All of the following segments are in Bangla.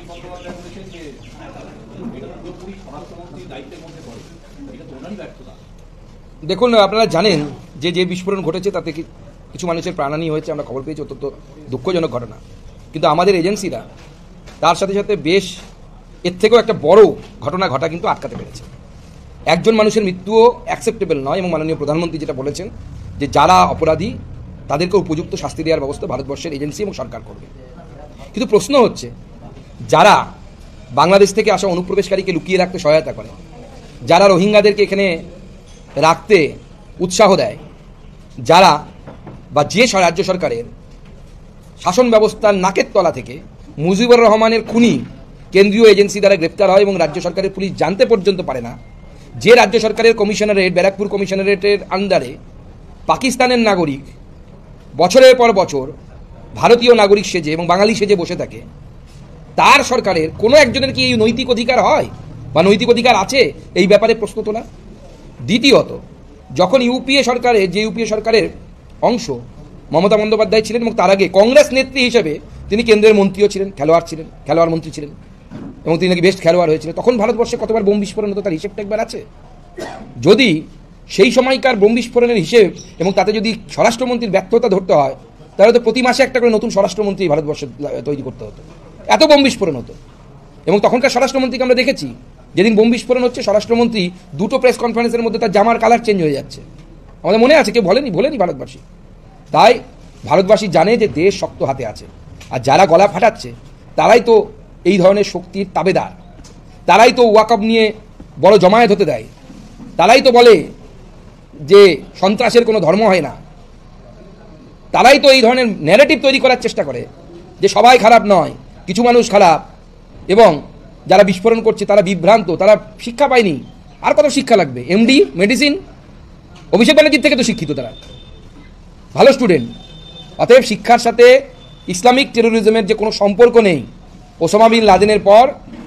বন্দ্যোপাধ্যায় বলেছেন যে এটা পুরোপুরি স্বরাষ্ট্রমন্ত্রীর দায়িত্বের মধ্যে পড়ে, এটা তো ওনারই ব্যর্থতা। দেখুন, আপনারা জানেন যে বিস্ফোরণ ঘটেছে তাতে কিছু মানুষের প্রাণহানি হয়েছে, আমরা খবর পেয়েছি, অত্যন্ত দুঃখজনক ঘটনা। কিন্তু আমাদের এজেন্সিরা তার সাথে সাথে বেশ এর থেকেও একটা বড় ঘটনা ঘটা কিন্তু আটকাতে পেরেছে। একজন মানুষের মৃত্যুও অ্যাকসেপ্টেবল নয়, এবং মাননীয় প্রধানমন্ত্রী যেটা বলেছেন যে যারা অপরাধী তাদেরকে উপযুক্ত শাস্তি দেওয়ার ব্যবস্থা ভারতবর্ষের এজেন্সি এবং সরকার করবে। কিন্তু প্রশ্ন হচ্ছে, যারা বাংলাদেশ থেকে আসা অনুপ্রবেশকারীকে লুকিয়ে রাখতে সহায়তা করে, যারা রোহিঙ্গাদেরকে এখানে রাখতে উৎসাহ দেয়, যারা বা যে রাজ্য সরকারের শাসন ব্যবস্থার নাকের তলা থেকে মুজিবুর রহমানের খুনি কেন্দ্রীয় এজেন্সি দ্বারা গ্রেপ্তার হয় এবং রাজ্য সরকারের পুলিশ জানতে পর্যন্ত পারে না, যে রাজ্য সরকারের কমিশনারেট, ব্যারাকপুর কমিশনারেটের আন্ডারে পাকিস্তানের নাগরিক বছরের পর বছর ভারতীয় নাগরিক সেজে এবং বাঙালি সেজে বসে থাকে, তার সরকারের কোনো একজনের কি এই নৈতিক অধিকার হয় বা নৈতিক অধিকার আছে এই ব্যাপারে প্রশ্ন তোলা? দ্বিতীয়ত, যখন ইউপিএ সরকারের অংশ মমতা বন্দ্যোপাধ্যায় ছিলেন এবং তার আগে কংগ্রেস নেত্রী হিসেবে তিনি কেন্দ্রের মন্ত্রীও ছিলেন, খেলোয়াড় মন্ত্রী ছিলেন, এবং তিনি নাকি বেস্ট খেলোয়াড় হয়েছিলেন, তখন ভারতবর্ষে কতবার বোম বিস্ফোরণ হতো তার হিসেবটা একবার আছে? যদি সেই সময়কার বোম বিস্ফোরণের হিসেব এবং তাতে যদি স্বরাষ্ট্রমন্ত্রীর ব্যর্থতা ধরতে হয়, তাহলে তো প্রতি মাসে একটা করে নতুন স্বরাষ্ট্রমন্ত্রী ভারতবর্ষে তৈরি করতে হতো, এত বোম বিস্ফোরণ হতো। এবং তখনকার স্বরাষ্ট্রমন্ত্রীকে আমরা দেখেছি, যেদিন বোম বিস্ফোরণ হচ্ছে স্বরাষ্ট্রমন্ত্রী দুটো প্রেস কনফারেন্সের মধ্যে তার জামার কালার চেঞ্জ হয়ে যাচ্ছে, আমাদের মনে আছে, কেউ ভোলেনি ভারতবাসী। তাই ভারতবাসী জানে যে দেশ শক্ত হাতে আছে, আর যারা গলা ফাটাচ্ছে তারাই তো এই ধরনের শক্তির তাবেদার, তারাই তো ওয়াকআপ নিয়ে বড় জমায়েত হতে দেয়, তারাই তো বলে যে সন্ত্রাসের কোনো ধর্ম হয় না, তারাই তো এই ধরনের ন্যারেটিভ তৈরি করার চেষ্টা করে যে সবাই খারাপ নয়, কিছু মানুষ খারাপ, এবং যারা বিস্ফোরণ করছে তারা বিভ্রান্ত, তারা শিক্ষা পায়নি। আর কত শিক্ষা লাগবে? এমডি মেডিসিন, অভিষেক ব্যানার্জির থেকে তো শিক্ষিত, তারা ভালো স্টুডেন্ট। অতএব শিক্ষার সাথে ইসলামিক টেরোরিজমের যে কোনো সম্পর্ক নেই, ওসামা বিন লাদেনের পর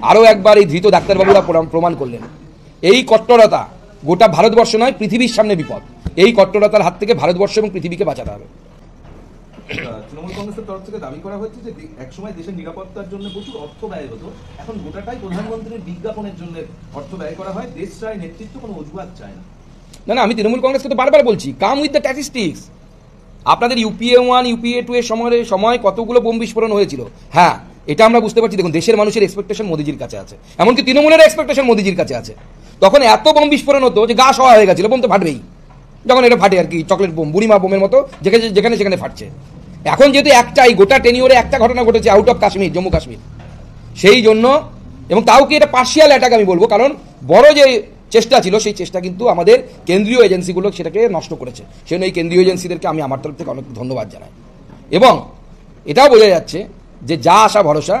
আরও একবার এই ধৃত ডাক্তারবাবুরা প্রমাণ করলেন। এই কট্টরতা গোটা ভারতবর্ষ নয়, পৃথিবীর সামনে বিপদ। এই কট্টরতার হাত থেকে ভারতবর্ষ এবং পৃথিবীকে বাঁচাতে হবে। তৃণমূল কংগ্রেসের তরফ থেকে দাবি করা হয়েছে যে একসময় দেশের নিরাপত্তার জন্য প্রচুর অর্থ ব্যয় হতো, এখন গোটাটাই প্রধানমন্ত্রীর বিজ্ঞাপনের জন্য অর্থ ব্যয় করা হয়, দেশ চায় নেতৃত্ব, কোনো অজুহাত চায় না। না, আমি তৃণমূল কংগ্রেসকে তো বারবার বলছি, কাম উইথ দ্য স্ট্যাটিস্টিক্স। আপনাদের ইউপিএ 1, ইউপিএ 2 এর সময় কতগুলো বোম বিস্ফোরণ হয়েছিল? হ্যাঁ, এটা আমরা বুঝতে পারছি। দেখুন, দেশের মানুষের এক্সপেকটেশন মোদিজির কাছে আছে, এমনকি তৃণমূলের এক্সপেকটেশন মোদিজির কাছে আছে। তখন এত বোম বিস্ফোরণ হতো যে গা সওয়া হয়ে গেছিল, বোম তো ফাটবেই, যখন এটা ফাটে আর কি, চকলেট বোম, বুড়িমা বোমের মতো যেখানে সেখানে ফাটছে। এখন যেহেতু একটাই, গোটা টেনিওরে একটা ঘটনা ঘটেছে আউট অফ কাশ্মীর, জম্মু কাশ্মীর, সেই জন্য, এবং তাও কি এটা পার্শিয়াল অ্যাটাক আমি বলবো, কারণ বড় যে চেষ্টা ছিল সেই চেষ্টা কিন্তু আমাদের কেন্দ্রীয় এজেন্সিগুলো সেটাকে নষ্ট করেছে। সেজন্য এই কেন্দ্রীয় এজেন্সিদেরকে আমি আমার তরফ থেকে অনেক ধন্যবাদ জানাই। এবং এটাও বোঝা যাচ্ছে যে যা আশা ভরসা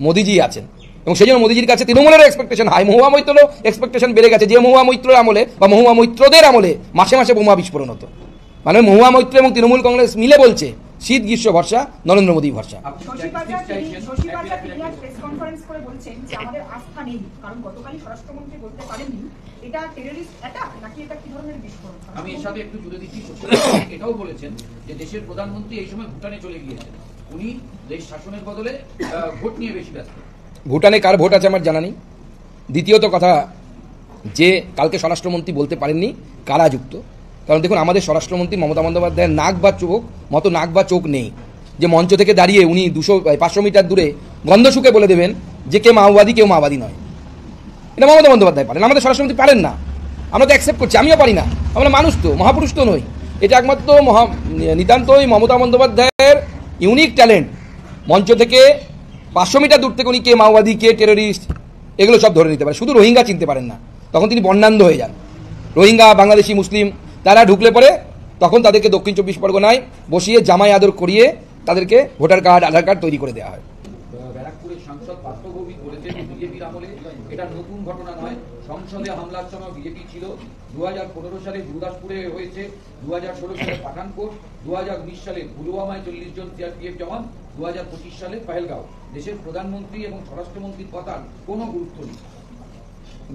মোদিজি আছেন, এবং সেই জন্য মোদিজির কাছে তৃণমূলের এক্সপেকটেশন হাই, মহুয়া মৈত্রেরও এক্সপেকটেশন বেড়ে গেছে। যে মহুয়া মৈত্রের আমলে বা মহুয়া মৈত্রদের আমলে মাসে মাসে বোমা বিস্ফোরণ হতো, মানে মহুয়া মৈত্র এবং তৃণমূল কংগ্রেস মিলে বলছে শীত গ্রীষ্ম ভরসা নরেন্দ্র মোদী ভরসা। আমি এর সাথে একটু জুড়ে দিচ্ছি, এটাও বলেছেন যে দেশের প্রধানমন্ত্রী এই সময় ভুটানে চলে গিয়েছেন, উনি দেশ শাসনের বদলে ভোট নিয়ে বেশি ব্যস্ত। ভুটানে কার ভোট আছে আমার জানা নেই। দ্বিতীয়ত কথা, যে কালকে স্বরাষ্ট্রমন্ত্রী বলতে পারেননি কারা যুক্ত, কারণ দেখুন আমাদের স্বরাষ্ট্রমন্ত্রী মমতা বন্দ্যোপাধ্যায়ের নাক বা চোখ নেই, যে মঞ্চ থেকে দাঁড়িয়ে উনি 500 মিটার দূরে গন্ধ শুকে বলে দেবেন যে কে মাওবাদী কেউ মাওবাদী নয়। এটা মমতা বন্দ্যোপাধ্যায় পারেন, আমাদের স্বরাষ্ট্রমন্ত্রী পারেন না। আমরা তো অ্যাকসেপ্ট করছি, আমিও পারি না, আমরা মানুষ তো, মহাপুরুষ তো নই। এটা একমাত্র নিতান্তই মমতা বন্দ্যোপাধ্যায়ের ইউনিক ট্যালেন্ট। মঞ্চ থেকে 500 মিটার দূর থেকে উনি কে মাওবাদী কে টেরোরিস্ট এগুলো সব ধরে নিতে পারে, শুধু রোহিঙ্গা চিনতে পারেন না। তখন তিনি বর্ণান্ধ হয়ে যান। রোহিঙ্গা, বাংলাদেশি, মুসলিম তারা ঢুকলে পরে তখন তাদেরকে দক্ষিণ 24 পরগনায় বসিয়ে জামাই আদর করিয়ে তাদেরকে ভোটার কার্ড, আধার কার্ড তৈরি করে দেওয়া হয়। ব্যারাকপুরের সাংসদ পার্থ ভৌমিক বলেছেন বিজেপির আমলে এটা নতুন ঘটনা নয়, সংসদে হামলার সময় বিজেপি ছিল। 2015 সালে গুরুদাসপুরে হয়েছে, 2016 সালে পাঠানকোট, 2019 সালে পুলওয়ামায় 40 জন সিআরপিএফ জওয়ান, 2025 সালে পহেলগাঁও। দেশের প্রধানমন্ত্রী এবং স্বরাষ্ট্রমন্ত্রীর কথার কোনো গুরুত্ব নেই।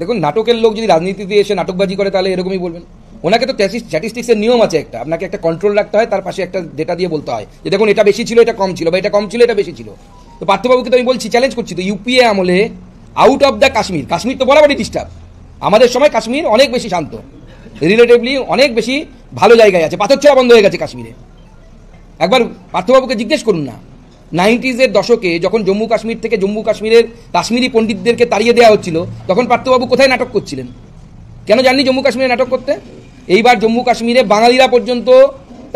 দেখুন, নাটকের লোক যদি রাজনীতিতে এসে নাটকবাজি করে তাহলে এরকমই বলবেন। ওনাকে তো স্ট্যাটিস্টিক্সের নিয়ম আছে একটা, আপনাকে একটা কন্ট্রোল রাখতে হয়, তার পাশে একটা ডেটা দিয়ে বলতে হয় যে দেখুন এটা বেশি ছিল, এটা কম ছিল, বা এটা কম ছিল, এটা বেশি ছিল। তো পার্থবাবুকে তো আমি বলছি, চ্যালেঞ্জ করছি, তো ইউপিএ আমলে out of the Kashmir, Kashmir তো বরাবরই ডিস্টার্ব, আমাদের সময় কাশ্মীর অনেক বেশি শান্ত, রিলেটিভলি অনেক বেশি ভালো জায়গায় আছে, পাথর ছোঁয়া বন্ধ হয়ে গেছে কাশ্মীরে। একবার পার্থবাবুকে জিজ্ঞেস করুন না, 90s দশকে যখন জম্মু কাশ্মীর থেকে জম্মু কাশ্মীরের কাশ্মীরি পণ্ডিতদেরকে তাড়িয়ে দেওয়া হচ্ছিল, তখন পার্থবাবু কোথায় নাটক করছিলেন? কেন জাননি জম্মু কাশ্মীরে নাটক করতে? এইবার জম্মু কাশ্মীরে বাঙালিরা পর্যন্ত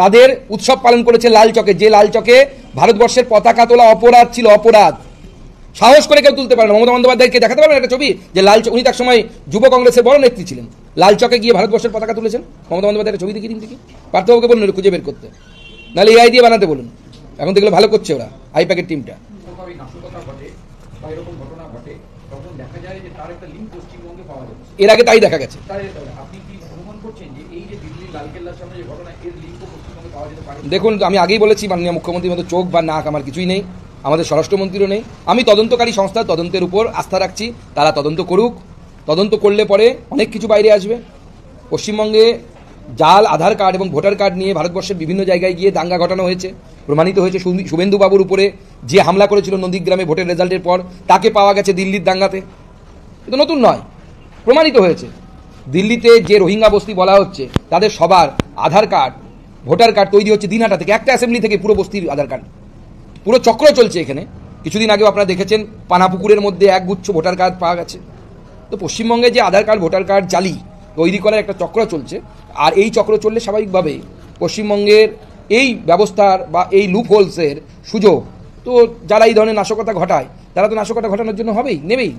তাদের উৎসব পালন করেছে লাল চকে, যে লাল চকে ভারতবর্ষের পতাকা তোলা অপরাধ ছিল, অপরাধ। সাহস করে কেউ তুলতে পারে না। মমতা বন্দ্যোপাধ্যায়কে দেখাতে পারবেন একটা ছবি যে লাল চক, উনি তার সময় যুব কংগ্রেসের বড় নেত্রী ছিলেন, লাল চকে গিয়ে ভারতবর্ষের পতাকা তুলেছেন? মমতা বন্দ্যোপাধ্যায়ের ছবি দেখিয়ে দিন দেখি, পার্থবাবুকে বলুন খুঁজে বের করতে, নাহলে এআই দিয়ে বানাতে বলুন। এখন দেখলে ভালো করছে ওরা, আই প্যাকেট টিমটা। কোথাও নাশকতা ঘটে বা এরকম ঘটনা ঘটে, তখন দেখা যায় যে তার একটা লিঙ্ক পশ্চিমবঙ্গে পাওয়া যাচ্ছে। এর আগে তাই দেখা গেছে। তাই আপনি কি অনুমান করছেন যে এই যে দিল্লির লালকেল্লার সামনে যে ঘটনা, এর লিঙ্ক পশ্চিমবঙ্গে পাওয়া যেতে পারে? দেখুন, আমি আগেই বলেছি, মাননীয় মুখ্যমন্ত্রীর মতো চোখ বা নাক আমার কিছুই নেই, আমাদের স্বরাষ্ট্রমন্ত্রীরও নেই। আমি তদন্তকারী সংস্থার তদন্তের উপর আস্থা রাখছি, তারা তদন্ত করুক, তদন্ত করলে পরে অনেক কিছু বাইরে আসবে। পশ্চিমবঙ্গে জাল আধার কার্ড এবং ভোটার কার্ড নিয়ে ভারতবর্ষের বিভিন্ন জায়গায় গিয়ে দাঙ্গা ঘটানো হয়েছে, প্রমাণিত হয়েছে। শুভেন্দু বাবুর উপরে যে হামলা করেছিল নন্দীগ্রামে ভোটের রেজাল্টের পর, তাকে পাওয়া গেছে দিল্লির দাঙ্গাতে। এটা নতুন নয়, প্রমাণিত হয়েছে। দিল্লিতে যে রোহিঙ্গা বস্তি বলা হচ্ছে, তাদের সবার আধার কার্ড ভোটার কার্ড তৈরি হচ্ছে দিনহাটা থেকে, একটা অ্যাসেম্বলি থেকে পুরো বস্তির আধার কার্ড, পুরো চক্র চলছে এখানে। কিছুদিন আগেও আপনারা দেখেছেন পানাপুকুরের মধ্যে একগুচ্ছ ভোটার কার্ড পাওয়া গেছে। তো পশ্চিমবঙ্গে যে আধার কার্ড ভোটার কার্ড জালি তৈরি করার একটা চক্র চলছে, আর এই চক্র চললে স্বাভাবিকভাবেই পশ্চিমবঙ্গের এই ব্যবস্থার বা এই লুপ হোলসের সুযোগ তো যারা এই ধরনের নাশকতা ঘটায়, তারা তো নাশকতা ঘটানোর জন্য হবেই, নেবেই।